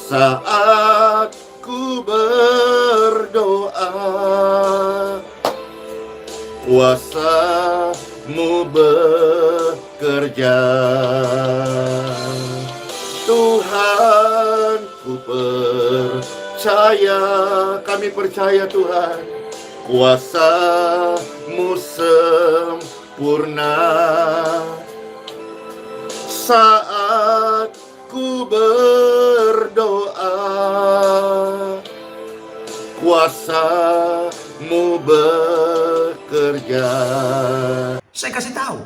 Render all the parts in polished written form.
saat ku berdoa, kuasa-Mu bekerja. Tuhan, ku percaya, kami percaya Tuhan, kuasa-Mu sempurna saat ku berdoa, kuasa-Mu bekerja. Saya kasih tahu,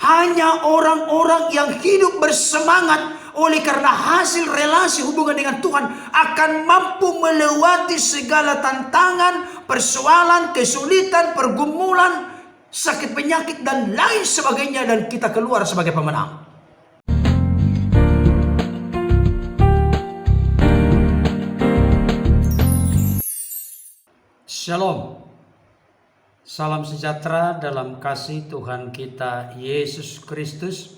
hanya orang-orang yang hidup bersemangat oleh karena hasil relasi hubungan dengan Tuhan akan mampu melewati segala tantangan, persoalan, kesulitan, pergumulan, sakit penyakit dan lain sebagainya, dan kita keluar sebagai pemenang. Shalom. Salam sejahtera dalam kasih Tuhan kita Yesus Kristus.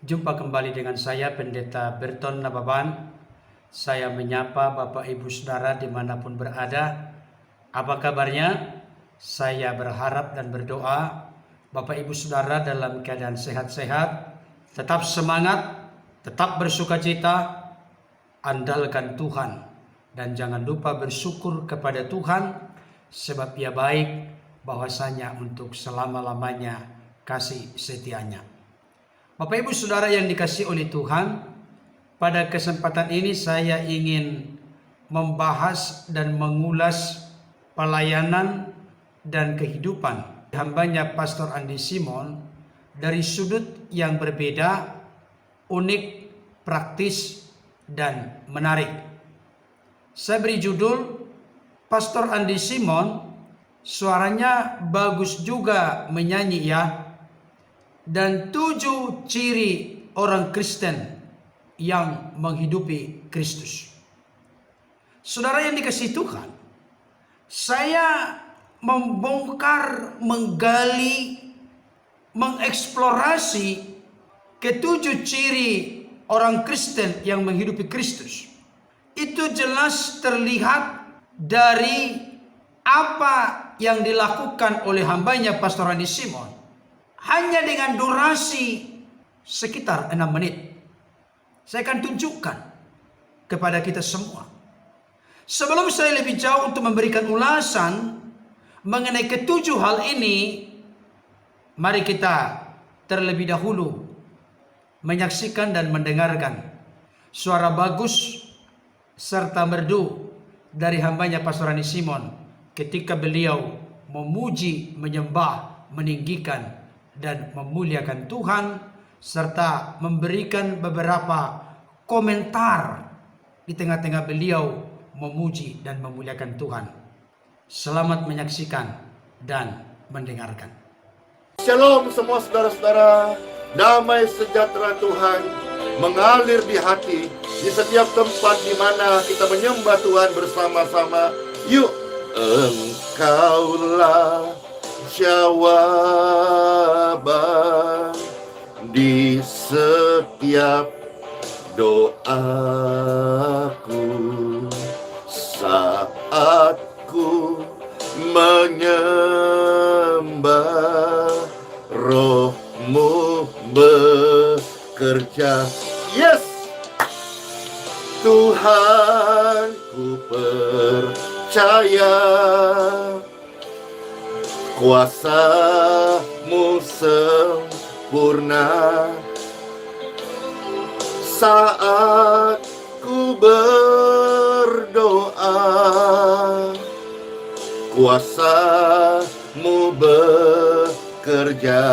Jumpa kembali dengan saya Pendeta Berton Nababan. Saya menyapa Bapak Ibu Saudara dimanapun berada. Apa kabarnya? Saya berharap dan berdoa Bapak Ibu Saudara dalam keadaan sehat-sehat, tetap semangat, tetap bersukacita, andalkan Tuhan, dan jangan lupa bersyukur kepada Tuhan sebab Ia baik, bahwasanya untuk selama-lamanya kasih setianya. Bapak Ibu Saudara yang dikasihi oleh Tuhan, pada kesempatan ini saya ingin membahas dan mengulas pelayanan dan kehidupan hambanya Pastor Andi Simon dari sudut yang berbeda, unik, praktis, dan menarik. Saya beri judul, Pastor Andi Simon, suaranya bagus juga menyanyi ya, dan 7 ciri orang Kristen yang menghidupi Kristus. Saudara yang dikasihi Tuhan, saya membongkar, menggali, mengeksplorasi ke-7 ciri orang Kristen yang menghidupi Kristus. Itu jelas terlihat dari apa yang dilakukan oleh hambanya Pastor Andi Simon hanya dengan durasi sekitar 6 menit. Saya akan tunjukkan kepada kita semua. Sebelum saya lebih jauh untuk memberikan ulasan mengenai ke-7 hal ini, mari kita terlebih dahulu menyaksikan dan mendengarkan suara bagus serta merdu dari hambanya Pastor Andi Simon ketika beliau memuji, menyembah, meninggikan, dan memuliakan Tuhan, serta memberikan beberapa komentar di tengah-tengah beliau memuji dan memuliakan Tuhan. Selamat menyaksikan dan mendengarkan. Shalom semua saudara-saudara, damai sejahtera Tuhan mengalir di hati di setiap tempat di mana kita menyembah Tuhan bersama-sama. Yuk, Engkaulah jawaban di setiap doaku saat ku menyembah, Roh-Mu bekerja. Yes, Tuhan, ku percaya kuasa-Mu sempurna saat ku berdoa, kuasa-Mu bekerja.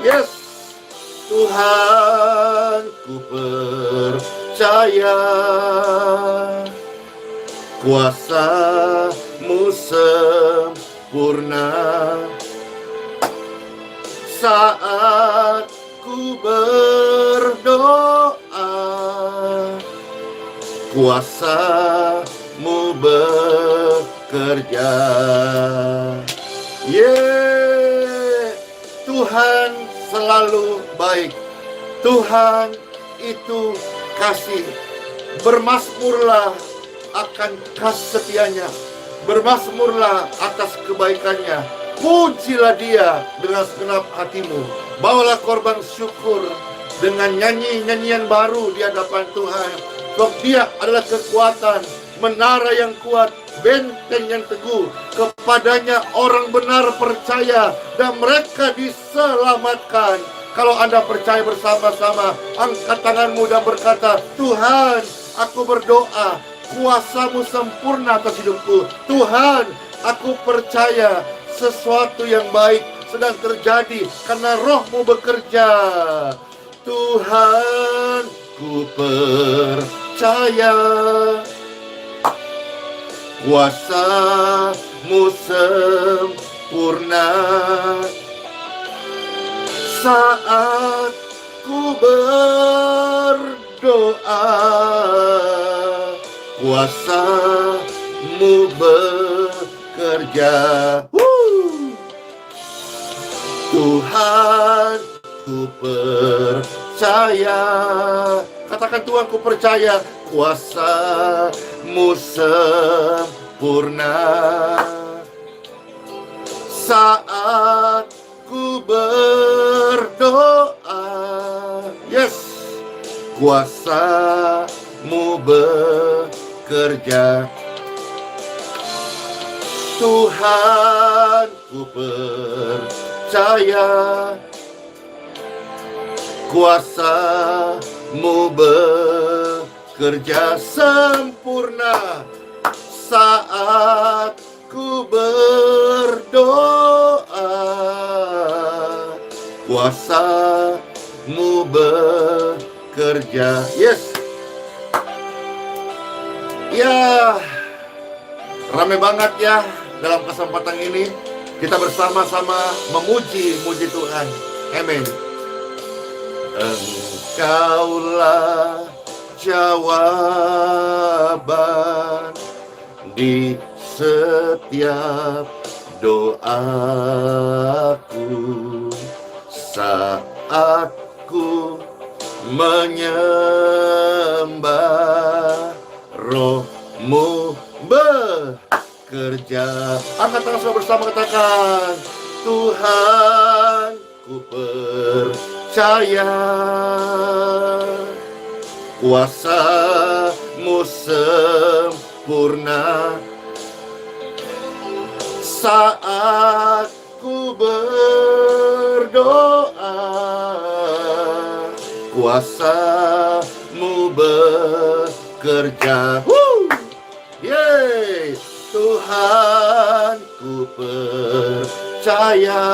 Yes, Tuhan, ku percaya kuasa-Mu sempurna saat ku berdoa, kuasa-Mu bekerja. Tuhan selalu baik. Tuhan itu kasih. Bermasmurlah akan kasih setianya, bermasmurlah atas kebaikannya. Pujilah dia dengan segenap hatimu. Bawalah korban syukur dengan nyanyian baru di hadapan Tuhan. Sebab dia adalah kekuatan, menara yang kuat, benteng yang teguh. Kepadanya orang benar percaya dan mereka diselamatkan. Kalau Anda percaya bersama-sama, angkat tanganmu dan berkata, Tuhan, aku berdoa, kuasa-Mu sempurna atas hidupku. Tuhan, aku percaya sesuatu yang baik sedang terjadi karena Roh-Mu bekerja. Tuhan, ku percaya kuasa-Mu sempurna saat ku berdoa. Kuasa-Mu bekerja. Tuhan, ku percaya. Katakan, Tuhan, ku percaya kuasa-Mu sempurna saat ku berdoa. Yes, kuasa-Mu bekerja. Tuhan, ku percaya kuasa-Mu bekerja sempurna saat ku berdoa. Kuasa-Mu bekerja. Yes. Ya, rame banget ya dalam kesempatan ini. Kita bersama-sama memuji Tuhan. Amin. Engkaulah jawaban di setiap doaku saat ku menyembah. Roh-Mu bekerja. Angkat tangan semua bersama, katakan, Tuhan, ku percaya kuasa-Mu sempurna saat ku berdoa. Kuasa-Mu bekerja. Yeay. Tuhan, ku percaya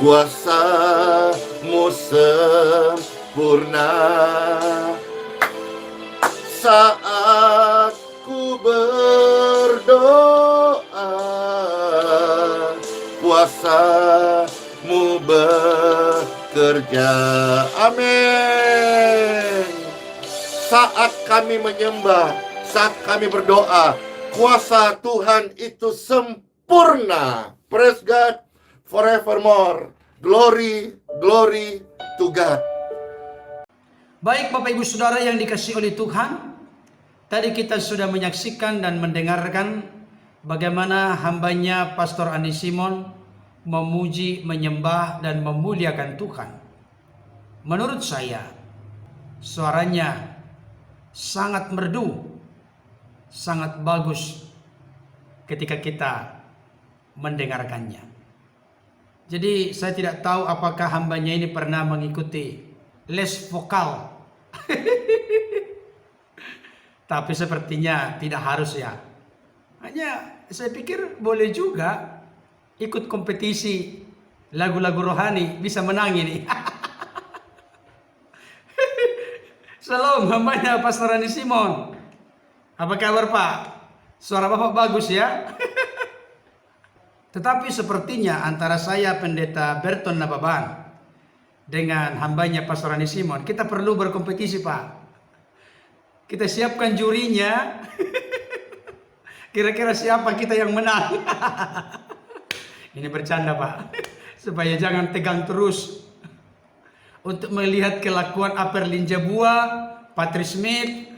kuasa-Mu sempurna saat ku berdoa. Kuasa-Mu bekerja. Amin. Saat kami menyembah, saat kami berdoa, kuasa Tuhan itu sempurna. Praise God forevermore. Glory, glory to God. Baik Bapak Ibu Saudara yang dikasihi oleh Tuhan, tadi kita sudah menyaksikan dan mendengarkan bagaimana hambanya Pastor Andi Simon memuji, menyembah, dan memuliakan Tuhan. Menurut saya, suaranya sangat merdu, sangat bagus ketika kita mendengarkannya. Jadi saya tidak tahu apakah hambanya ini pernah mengikuti les vokal. Tapi sepertinya tidak harus ya. Hanya saya pikir boleh juga ikut kompetisi lagu-lagu rohani, bisa menang ini. Salam hambanya Pastor Andi Simon. Apa kabar Pak? Suara Bapak bagus ya. Tetapi sepertinya antara saya Pendeta Berton Nababan dengan hambanya Pastor Andi Simon, kita perlu berkompetisi Pak. Kita siapkan jurinya. Kira-kira siapa kita yang menang? Ini bercanda Pak. Supaya jangan tegang terus. Untuk melihat kelakuan Aperlin Jabua Patrick Smith,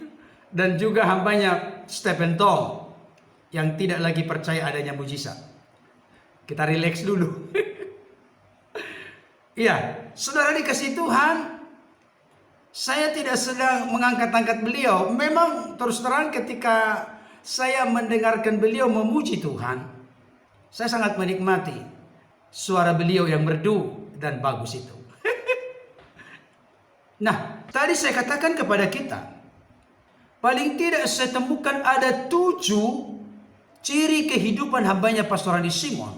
dan juga hambanya Stephen Tong yang tidak lagi percaya adanya mujizat. Kita rileks dulu. Iya, saudara dikasih Tuhan, saya tidak sedang mengangkat-angkat beliau. Memang terus terang ketika saya mendengarkan beliau memuji Tuhan, saya sangat menikmati suara beliau yang merdu dan bagus itu. Nah, tadi saya katakan kepada kita, paling tidak saya temukan ada 7 ciri kehidupan hambanya Pastor Randy Simon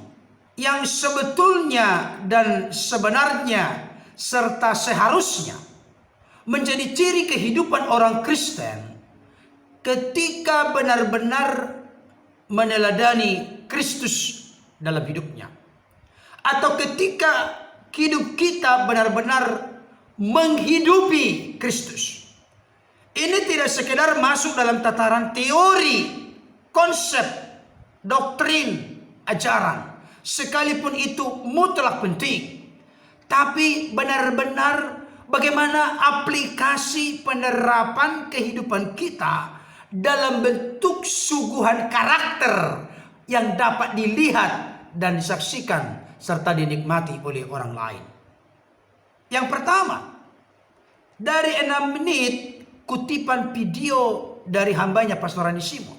yang sebetulnya dan sebenarnya serta seharusnya menjadi ciri kehidupan orang Kristen ketika benar-benar meneladani Kristus dalam hidupnya, atau ketika hidup kita benar-benar menghidupi Kristus. Ini tidak sekedar masuk dalam tataran teori, konsep, doktrin, ajaran, sekalipun itu mutlak penting, tapi benar-benar bagaimana aplikasi penerapan kehidupan kita dalam bentuk suguhan karakter yang dapat dilihat dan disaksikan serta dinikmati oleh orang lain. Yang pertama, dari 6 menit kutipan video dari hambanya Pastor Randy Simon,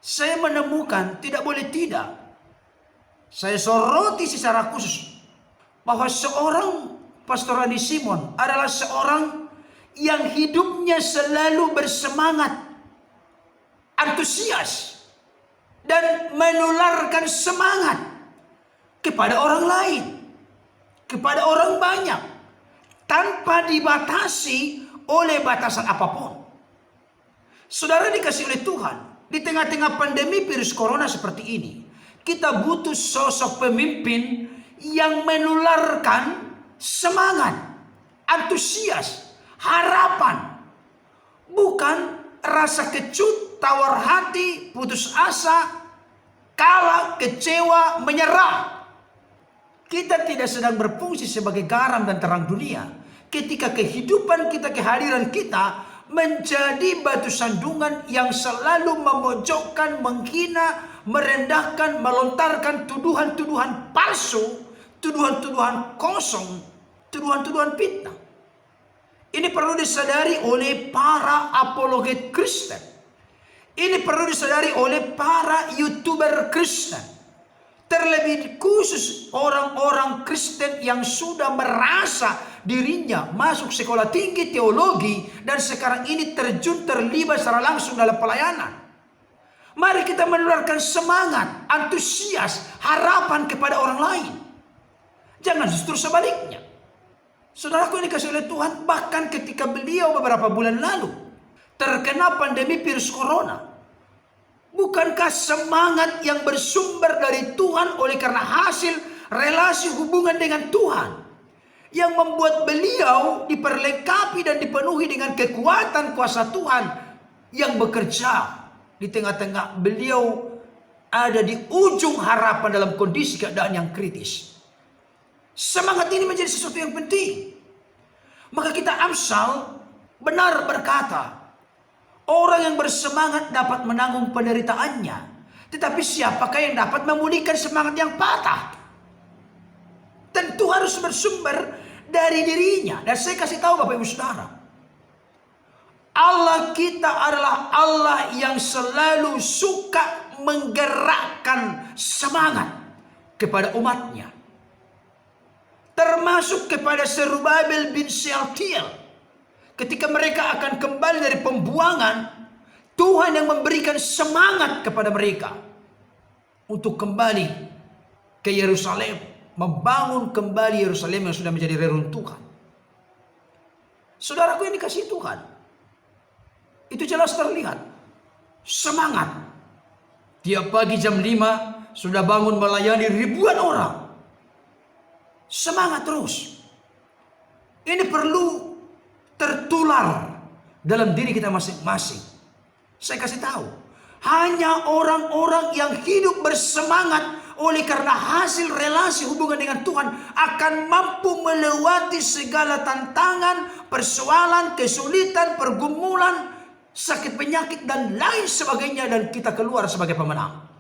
saya menemukan tidak boleh tidak, saya soroti secara khusus bahwa seorang Pastor Randy Simon adalah seorang yang hidupnya selalu bersemangat, antusias, dan menularkan semangat kepada orang lain, kepada orang banyak, tanpa dibatasi oleh batasan apapun. Saudara dikasih oleh Tuhan, di tengah-tengah pandemi virus corona seperti ini, kita butuh sosok pemimpin yang menularkan semangat, antusias, harapan, bukan rasa kecut, tawar hati, putus asa, kalah, kecewa, menyerah. Kita tidak sedang berfungsi sebagai garam dan terang dunia ketika kehidupan kita, kehadiran kita menjadi batu sandungan yang selalu memojokkan, menghina, merendahkan, melontarkan tuduhan-tuduhan palsu, tuduhan-tuduhan kosong, tuduhan-tuduhan fitnah. Ini perlu disadari oleh para apologet Kristen. Ini perlu disadari oleh para YouTuber Kristen. Terlebih khusus orang-orang Kristen yang sudah merasa dirinya masuk sekolah tinggi teologi dan sekarang ini terlibat secara langsung dalam pelayanan. Mari kita menularkan semangat, antusias, harapan kepada orang lain. Jangan justru sebaliknya. Saudaraku yang dikasih oleh Tuhan, bahkan ketika beliau beberapa bulan lalu terkena pandemi virus corona, bukankah semangat yang bersumber dari Tuhan oleh karena hasil relasi hubungan dengan Tuhan yang membuat beliau diperlengkapi dan dipenuhi dengan kekuatan kuasa Tuhan yang bekerja di tengah-tengah beliau ada di ujung harapan dalam kondisi keadaan yang kritis. Semangat ini menjadi sesuatu yang penting. Maka kita Amsal benar berkata, orang yang bersemangat dapat menanggung penderitaannya, tetapi siapakah yang dapat memulihkan semangat yang patah? Tentu harus bersumber dari dirinya. Dan saya kasih tahu Bapak Ibu Saudara, Allah kita adalah Allah yang selalu suka menggerakkan semangat kepada umatnya. Termasuk kepada Zerubabel bin Shealtiel. Ketika mereka akan kembali dari pembuangan, Tuhan yang memberikan semangat kepada mereka untuk kembali ke Yerusalem, membangun kembali Yerusalem yang sudah menjadi reruntuhan. Saudaraku yang dikasihi Tuhan, itu jelas terlihat semangat. Tiap pagi jam 5 sudah bangun melayani ribuan orang. Semangat terus. Ini perlu tertular dalam diri kita masing-masing. Saya kasih tahu, hanya orang-orang yang hidup bersemangat oleh karena hasil relasi hubungan dengan Tuhan akan mampu melewati segala tantangan, persoalan, kesulitan, pergumulan, sakit penyakit dan lain sebagainya, dan kita keluar sebagai pemenang.